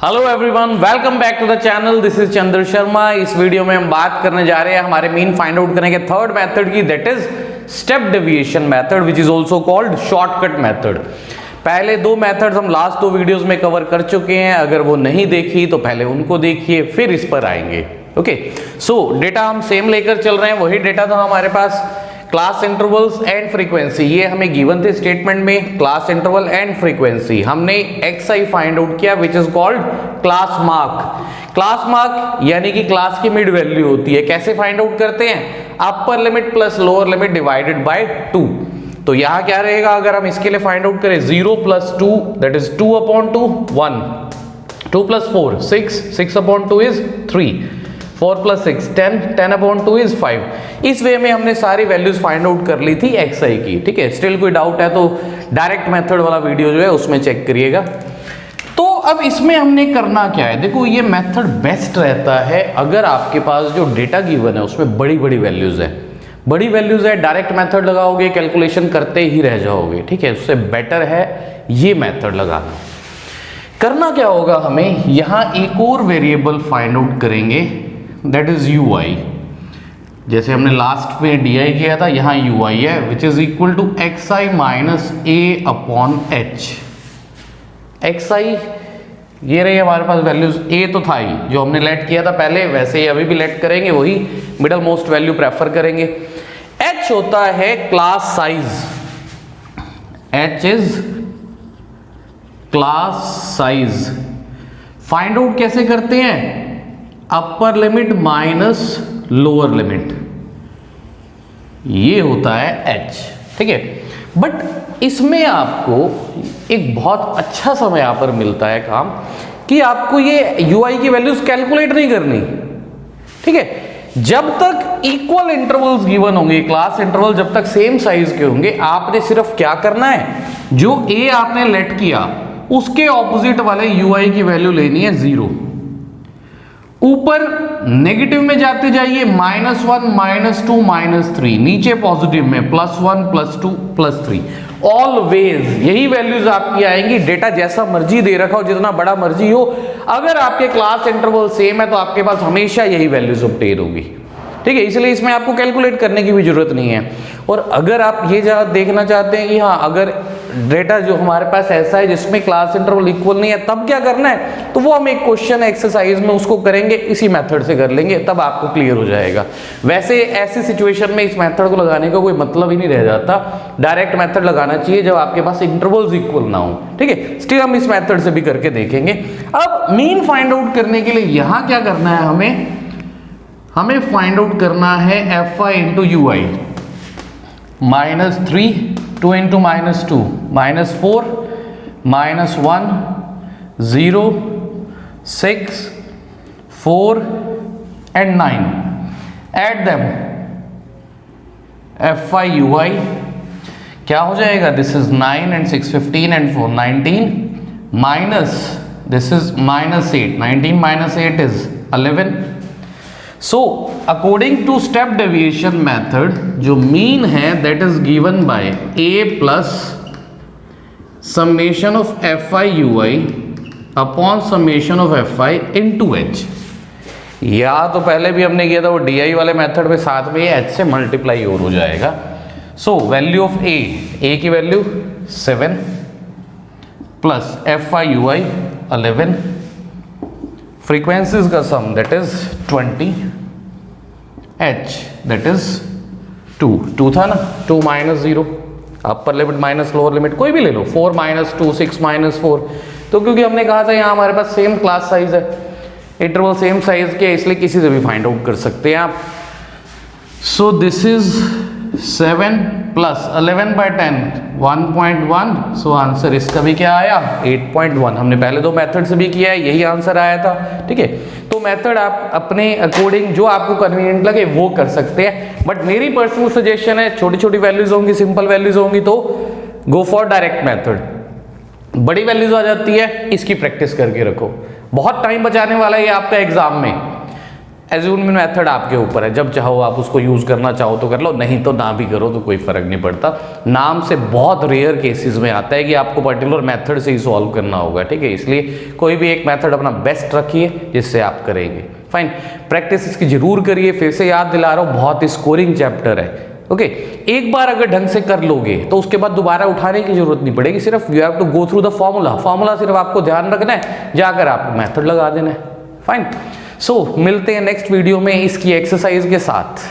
Hello everyone, welcome back to the channel. This is Chandra Sharma. इस video में हम बात करने जा रहे हैं हमारे मीन फाइंड आउट करने के थर्ड मेथड की, that is step deviation method which is also called shortcut method. पहले दो मेथड्स हम लास्ट दो वीडियोस में कवर कर चुके हैं। अगर वो नहीं देखी तो पहले उनको देखिए, फिर इस पर आएंगे। ओके, सो डेटा हम सेम लेकर चल रहे हैं, वही डेटा था हमारे पास। क्लास इंटरवल्स एंड फ्रीक्वेंसी ये हमें गिवन थे स्टेटमेंट में। क्लास इंटरवल एंड फ्रीक्वेंसी हमने xi फाइंड आउट किया which is called class mark. Class mark यानी कि क्लास की मिड वैल्यू होती है। कैसे फाइंड आउट करते हैं? Upper limit plus lower limit divided by 2। तो यहां क्या रहेगा अगर हम इसके लिए फाइंड आउट करें? 0 + 2 दैट इज 2/2 1, 2 + 4 6, 6/2 इज 3, 4 + 6 10, 10/2 इज 5। इस वे में हमने सारी वैल्यूज फाइंड आउट कर ली थी xi की। ठीक है, स्टिल कोई डाउट है तो डायरेक्ट मेथड वाला वीडियो जो है उसमें चेक करिएगा। तो अब इसमें हमने करना क्या है? देखो, ये मेथड बेस्ट रहता है अगर आपके पास जो डेटा गिवन है उसमें बड़ी बड़ी वैल्यूज है। बड़ी वैल्यूज है, डायरेक्ट मेथड लगाओगे कैलकुलेशन करते ही रह जाओगे। ठीक है, उससे बेटर है ये मेथड लगाना। करना क्या होगा हमें? यहां एक और वेरिएबल फाइंड आउट करेंगे दैट इज ui। जैसे हमने लास्ट में di किया था, यहां ui है which is equal to xi minus a/h। xi ये रही हमारे पास वैल्यूज। a तो था ही जो हमने लेट किया था पहले, वैसे ही अभी भी लेट करेंगे, वही मिडल मोस्ट वैल्यू प्रेफर करेंगे। h होता है class size, h is class size. Find out कैसे करते हैं? अपर लिमिट माइनस लोअर लिमिट, ये होता है h। ठीक है, बट इसमें आपको एक बहुत अच्छा समय यहां पर मिलता है काम कि आपको ये ui की वैल्यूज कैलकुलेट नहीं करनी। ठीक है, जब तक इक्वल इंटरवल्स गिवन होंगे, क्लास इंटरवल जब तक सेम साइज के होंगे, आपने सिर्फ क्या करना है, जो a आपने लेट किया उसके ऑपोजिट वाले ui की वैल्यू लेनी है 0। ऊपर नेगेटिव में जाते जाइए, -1 -2 -3, नीचे पॉजिटिव में +1 +2 +3। ऑलवेज यही वैल्यूज आपकी आएंगी। डेटा जैसा मर्जी दे रखा हो, जितना बड़ा मर्जी हो, अगर आपके क्लास इंटरवल सेम है तो आपके पास हमेशा यही वैल्यूज ऑब्टेन होगी। ठीक है, इसलिए इसमें आपको कैलकुलेट करने की भी जरूरत नहीं है। और अगर आप ये देखना चाहते हैं कि हाँ, अगर डेटा जो हमारे पास ऐसा है जिसमें क्लास इंटरवल इक्वल नहीं है, तब क्या करना है, तो वो हम एक क्वेश्चन एक्सरसाइज में उसको करेंगे, इसी मेथड से कर लेंगे, तब आपको क्लियर हो जाएगा। वैसे ऐसी सिचुएशन में इस मेथड को लगाने का कोई मतलब ही नहीं रह जाता। डायरेक्ट मेथड लगाना चाहिए जब आपके पास इंटरवल्स इक्वल ना हो। ठीक है, स्टिल हम इस मेथड से भी करके देखेंगे। अब मीन फाइंड आउट करने के लिए यहां क्या करना है, हमें फाइंड आउट करना है fi into ui। -3 2 into -2 -4 -1 0 6 4 and 9। Add them fi ui क्या हो जाएगा? This is 9 and 6 15 and 4 19 minus this is -8, 19 - 8 is 11। So according to step deviation method जो मीन है that is given by a plus summation of fi ui upon summation of fi into h। या तो पहले भी हमने किया था वो di वाले मेथड में, साथ में h से मल्टीप्लाई और हो जाएगा। सो वैल्यू ऑफ a की value 7 plus fi ui 11, frequencies का sum that is 20, h that is 2 था ना, 2 - 0, upper limit minus lower limit कोई भी ले लो, 4 - 2 6 - 4। तो क्योंकि हमने कहा था यहाँ हमारे पास सेम क्लास साइज है, इंटरवल सेम साइज के, इसलिए किसी से भी फाइंड आउट कर सकते हैं आप। So this is 7 plus 11/10 1.1। So answer इसका भी क्या आया? 8.1। हमने पहले दो मेथड से भी किया है, यही आंसर आया था। ठीक है, तो मेथड आप अपने अकॉर्डिंग जो आपको कन्वीनियंट लगे वो कर सकते हैं, बट मेरी पर्सनल सजेशन है छोटी छोटी वैल्यूज होंगी, सिंपल वैल्यूज होंगी तो गो फॉर डायरेक्ट मेथड। बड़ी वैल्यूज आ जाती है, इसकी प्रैक्टिस करके रखो, बहुत टाइम बचाने वाला है ये आपका एग्जाम में। एज्यूमेंट मेथड आपके ऊपर है, जब चाहो आप उसको यूज करना चाहो तो कर लो, नहीं तो ना भी करो तो कोई फर्क नहीं पड़ता। नाम से बहुत रेयर केसेस में आता है कि आपको पर्टिकुलर मेथड से ही सॉल्व करना होगा, ठीक है। इसलिए कोई भी एक मेथड अपना बेस्ट रखिए जिससे आप करेंगे। फाइन, प्रैक्टिस इसकी जरूर करिए। फिर से याद दिला रहा हूँ, बहुत स्कोरिंग चैप्टर है। ओके, एक बार अगर ढंग से कर लोगे तो उसके बाद दोबारा उठाने की जरूरत नहीं पड़ेगी, सिर्फ you have to go through the formula सिर्फ आपको ध्यान रखना है, जाकर आपको मेथड लगा देना है। फाइन, सो मिलते हैं नेक्स्ट वीडियो में इसकी एक्सरसाइज के साथ।